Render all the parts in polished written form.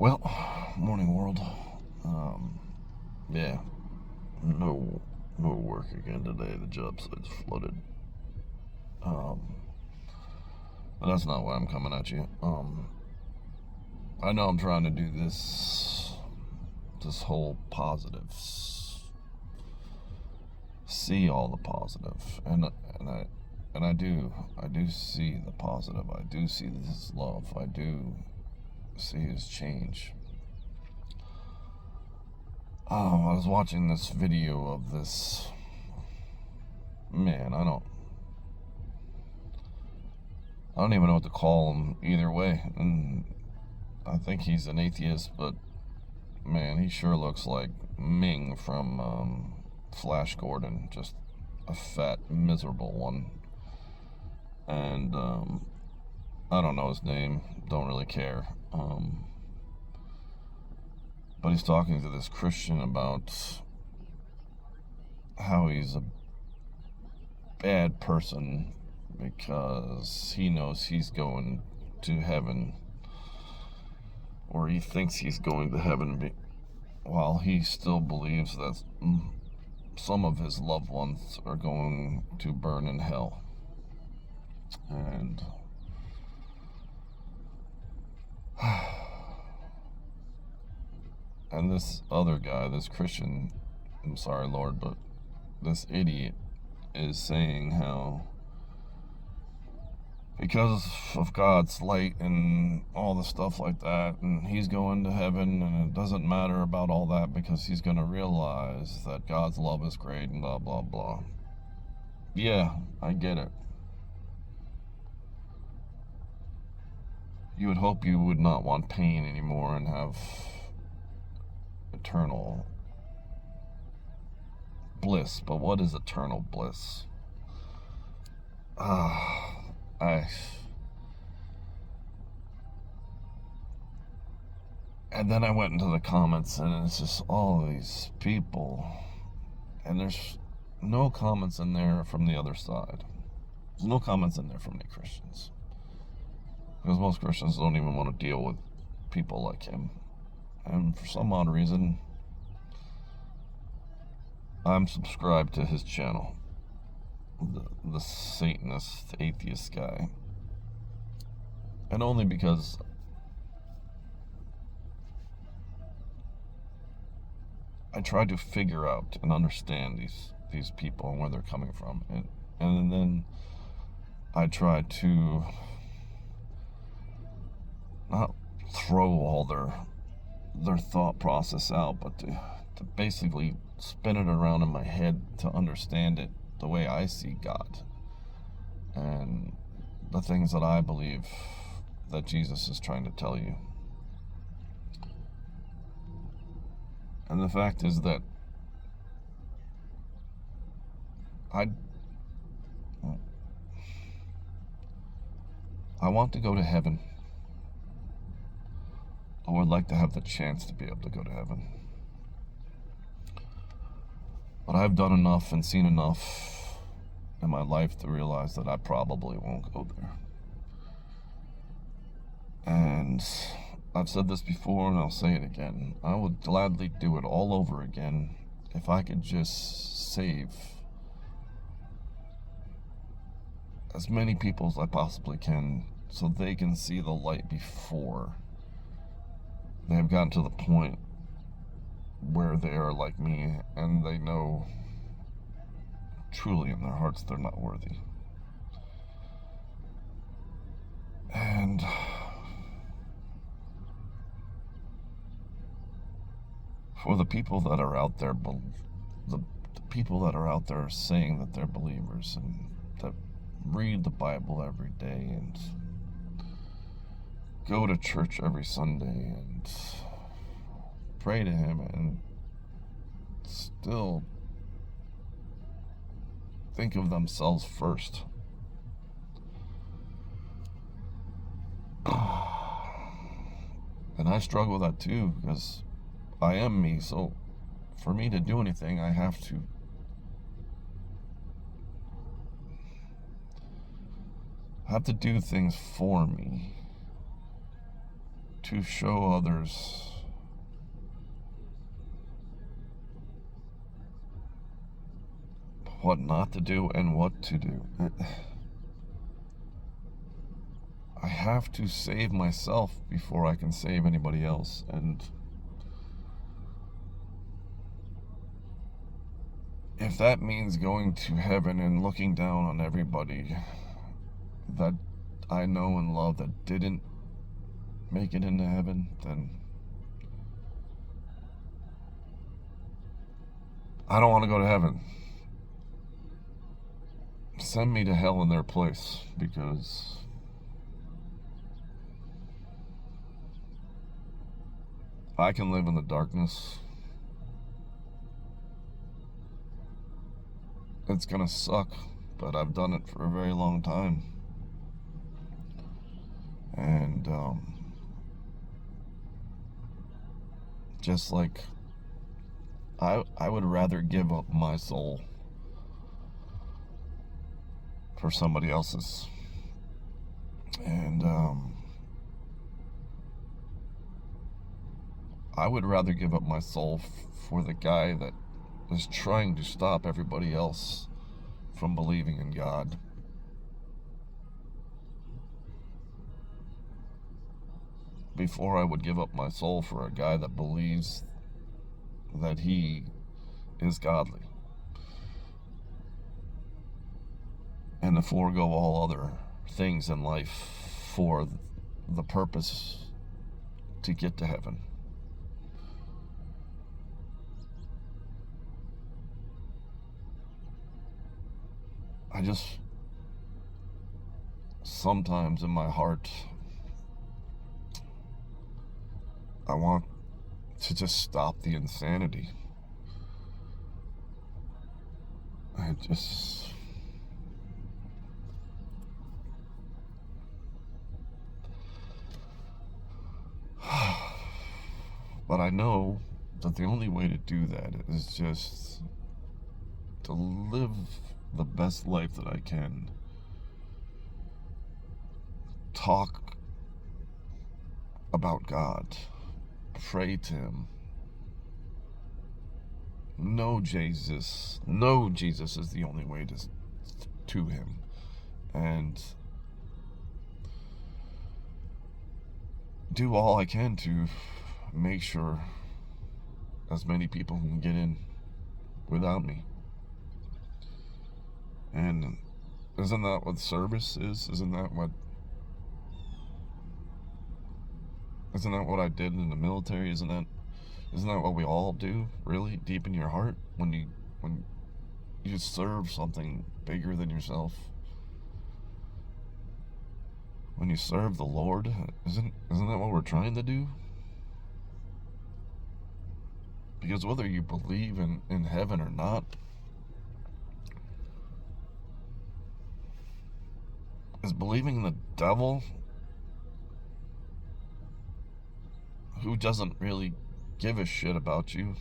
Well, morning world. Yeah, no, no work again today. The job site's flooded. Um, but that's not why I'm coming at you. I know I'm trying to do this whole positives, see all the positive, and I do see the positive. I do see this love. I do see his change. I was watching this video of this man. I don't even know what to call him either way. And I think he's an atheist, but man, he sure looks like Ming from Flash Gordon, just a fat, miserable one. And I don't know his name, don't really care. But he's talking to this Christian about how he's a bad person because he knows he's going to heaven, or he thinks he's going to heaven, while he still believes that some of his loved ones are going to burn in hell. And this other guy, this Christian, I'm sorry, Lord, but this idiot is saying how because of God's light and all the stuff like that, and he's going to heaven, and it doesn't matter about all that because he's going to realize that God's love is great and blah, blah, blah. Yeah, I get it. You would hope you would not want pain anymore and have eternal bliss, but what is eternal bliss? I And then I went into the comments, and it's just all these people, and there's no comments in there from the other side. There's no comments in there from any Christians, because most Christians don't even want to deal with people like him. And for some odd reason, I'm subscribed to his channel, the Satanist atheist guy, and only because I try to figure out and understand these people and where they're coming from, and then I try to not throw all their thought process out, but to basically spin it around in my head to understand it the way I see God and the things that I believe that Jesus is trying to tell you. And the fact is that I want to go to heaven. I would like to have the chance to be able to go to heaven. But I've done enough and seen enough in my life to realize that I probably won't go there. And I've said this before, and I'll say it again. I would gladly do it all over again if I could just save as many people as I possibly can so they can see the light before they have gotten to the point where they are like me and they know truly in their hearts they're not worthy. And for the people that are out there, the people that are out there saying that they're believers and that read the Bible every day and go to church every Sunday and pray to him and still think of themselves first. And I struggle with that too, because I am me, so for me to do anything, I have to do things for me. to show others what not to do and what to do. I have to save myself before I can save anybody else. And if that means going to heaven and looking down on everybody that I know and love that didn't make it into heaven, then I don't want to go to heaven. Send me to hell in their place, because I can live in the darkness. It's gonna suck, but I've done it for a very long time. And just like I would rather give up my soul for somebody else's. And I would rather give up my soul for the guy that is trying to stop everybody else from believing in God. Before I would give up my soul for a guy that believes that he is godly, and to forego all other things in life for the purpose to get to heaven. I just, sometimes in my heart, I want to just stop the insanity. I just, but I know that the only way to do that is just to live the best life that I can. Talk about God. Pray to Him. Know Jesus is the only way to Him. And do all I can to make sure as many people can get in without me. And isn't that what service is? Isn't that what I did in the military? Isn't that what we all do, really, deep in your heart, when you serve something bigger than yourself? When you serve the Lord, isn't that what we're trying to do? Because whether you believe in heaven or not, is believing in the devil, who doesn't really give a shit about you.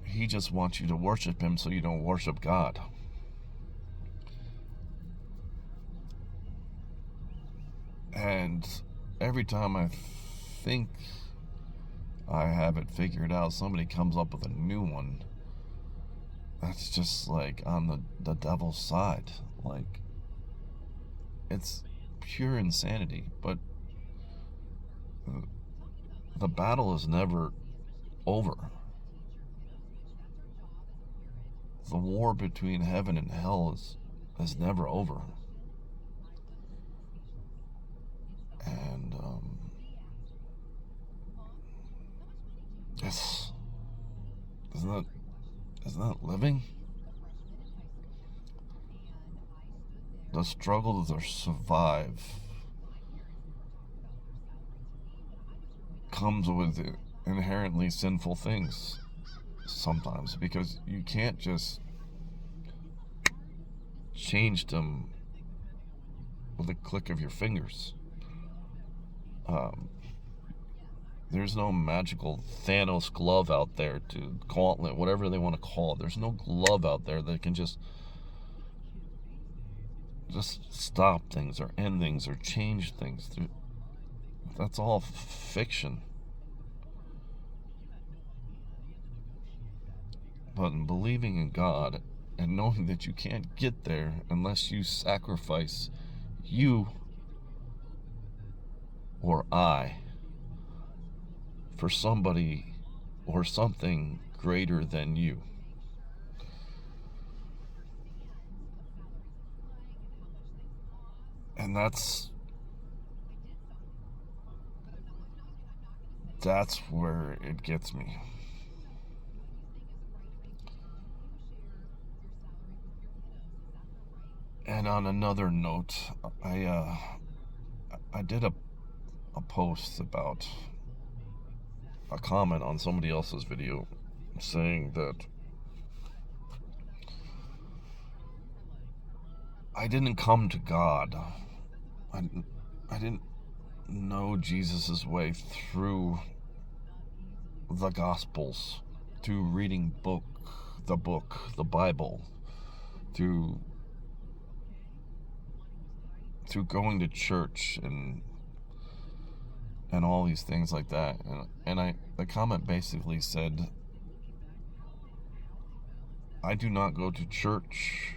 He just wants you to worship him so you don't worship God. And every time I think I have it figured out, somebody comes up with a new one that's just like on the devil's side. Like, it's pure insanity. But the battle is never over. The war between heaven and hell is never over. And isn't that living? The struggle to survive comes with inherently sinful things sometimes, because you can't just change them with a click of your fingers. There's no magical Thanos glove out there, to gauntlet, whatever they want to call it. There's no glove out there that can just stop things or end things or change things. That's all fiction. But in believing in God and knowing that you can't get there unless you sacrifice you or I for somebody or something greater than you. And that's where it gets me. And on another note, I did a post about a comment on somebody else's video saying that I didn't come to God. I didn't know Jesus' way through the Gospels, through reading the Bible, through going to church and all these things like that. And the comment basically said, I do not go to church.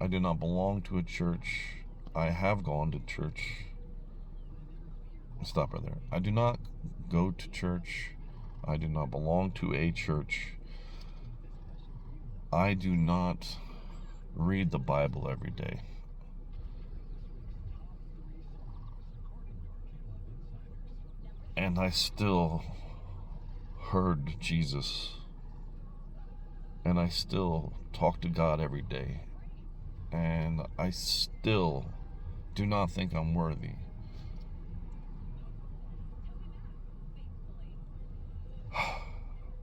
I do not belong to a church. I have gone to church. Stop right there. I do not go to church. I do not belong to a church. I do not read the Bible every day. And I still heard Jesus. And I still talk to God every day. And I still do not think I'm worthy.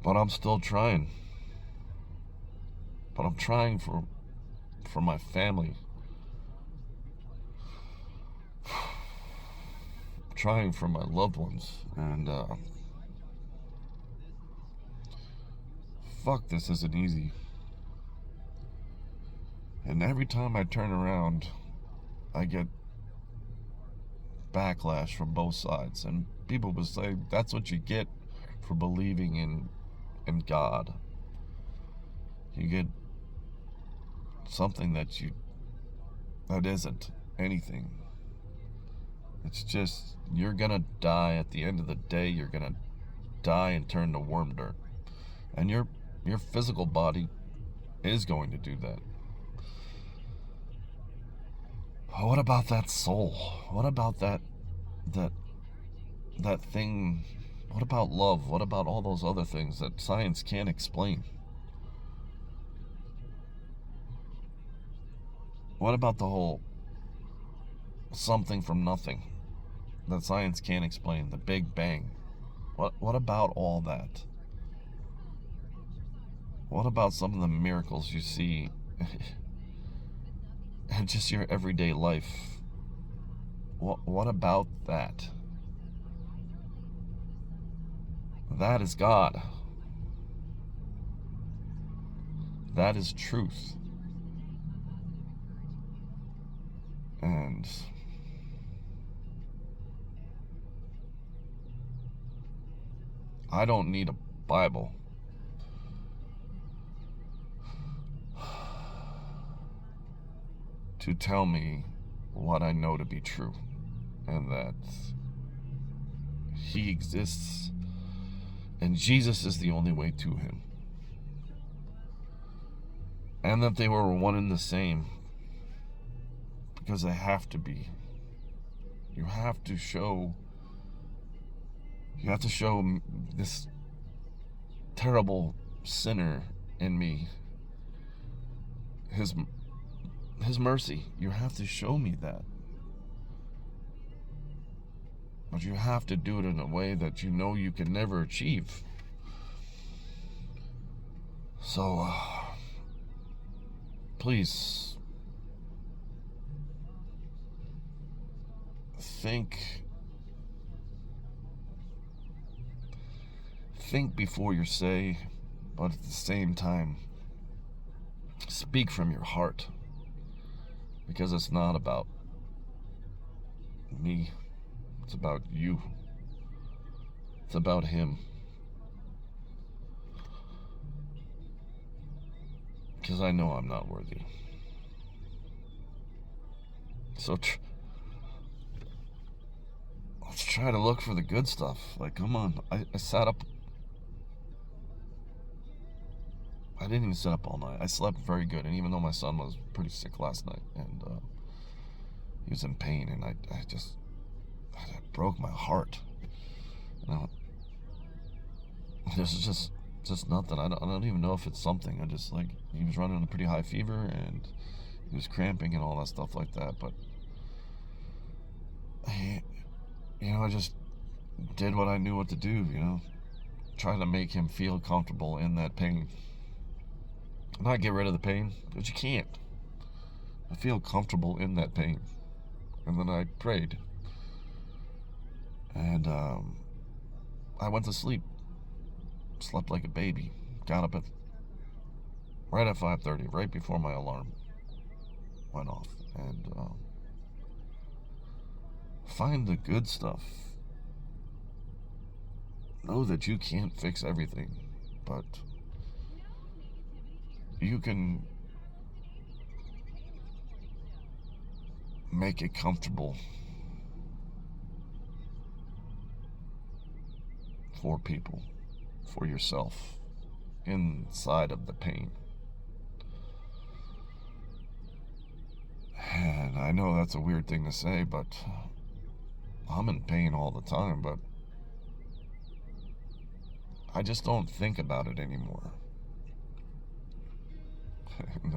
But I'm still trying. But I'm trying for my family. I'm trying for my loved ones. And fuck, this isn't easy. And every time I turn around, I get backlash from both sides. And people will say, that's what you get for believing in God. You get something that isn't anything. It's just, you're gonna die at the end of the day. You're gonna die and turn to worm dirt. And your physical body is going to do that. What about that soul? What about that thing? What about love? What about all those other things that science can't explain? What about the whole something from nothing that science can't explain? The Big Bang. What about all that? What about some of the miracles you see in just your everyday life? What about that? That is God. That is truth. And I don't need a Bible to tell me what I know to be true, and that He exists and Jesus is the only way to Him, and that they were one and the same, because they have to be. You have to show this terrible sinner in me his mercy. You have to show me that. But you have to do it in a way that you know you can never achieve. So, please, think before you say, but at the same time, speak from your heart. Because it's not about me. It's about you. It's about him. Because I know I'm not worthy. So let's try to look for the good stuff. Like, come on. I sat up. I didn't even sit up all night. I slept very good. And even though my son was pretty sick last night and he was in pain, and I just, it broke my heart. You know, this is just nothing. I don't even know if it's something. I just, like, he was running a pretty high fever and he was cramping and all that stuff like that. But I just did what I knew what to do. Trying to make him feel comfortable in that pain. Not get rid of the pain, but you can't. I feel comfortable in that pain. And then I prayed. And I went to sleep. Slept like a baby. Got up right at 5:30, right before my alarm went off. And find the good stuff. Know that you can't fix everything, but you can make it comfortable for people, for yourself, inside of the pain. And I know that's a weird thing to say, but I'm in pain all the time, but I just don't think about it anymore.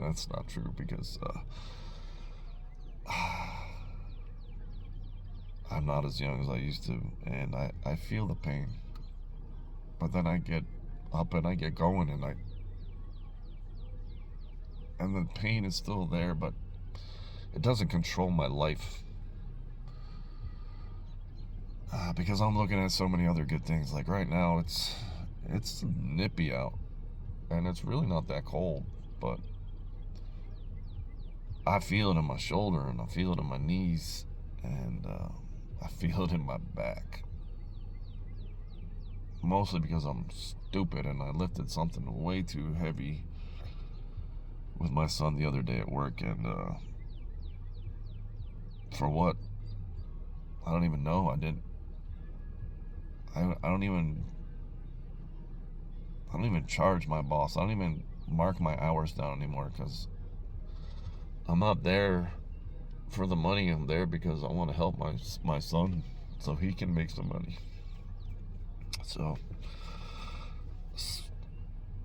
That's not true, because I'm not as young as I used to, and I feel the pain. But then I get up and I get going, and the pain is still there, but it doesn't control my life. Because I'm looking at so many other good things. Like right now, it's nippy out, and it's really not that cold, but I feel it in my shoulder, and I feel it in my knees, and I feel it in my back. Mostly because I'm stupid and I lifted something way too heavy with my son the other day at work, and for what? I don't even know. I don't even charge my boss. I don't even mark my hours down anymore, because I'm not there for the money. I'm there because I want to help my son so he can make some money. So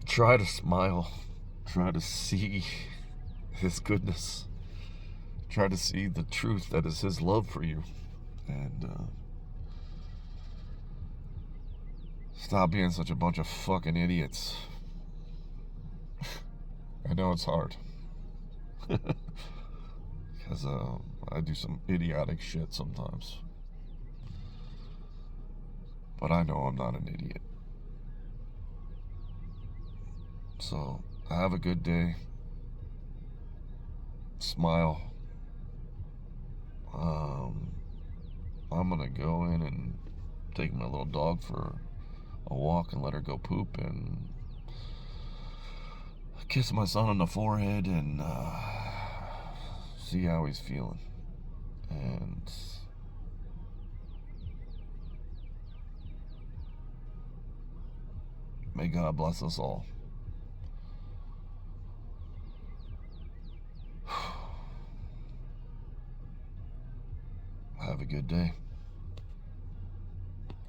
try to smile, try to see his goodness, try to see the truth that is his love for you, and stop being such a bunch of fucking idiots. I know it's hard. Because I do some idiotic shit sometimes. But I know I'm not an idiot. So, have a good day. Smile. I'm gonna go in and take my little dog for a walk and let her go poop, and kiss my son on the forehead, and see how he's feeling. And may God bless us all. Have a good day.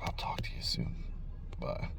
I'll talk to you soon. Bye.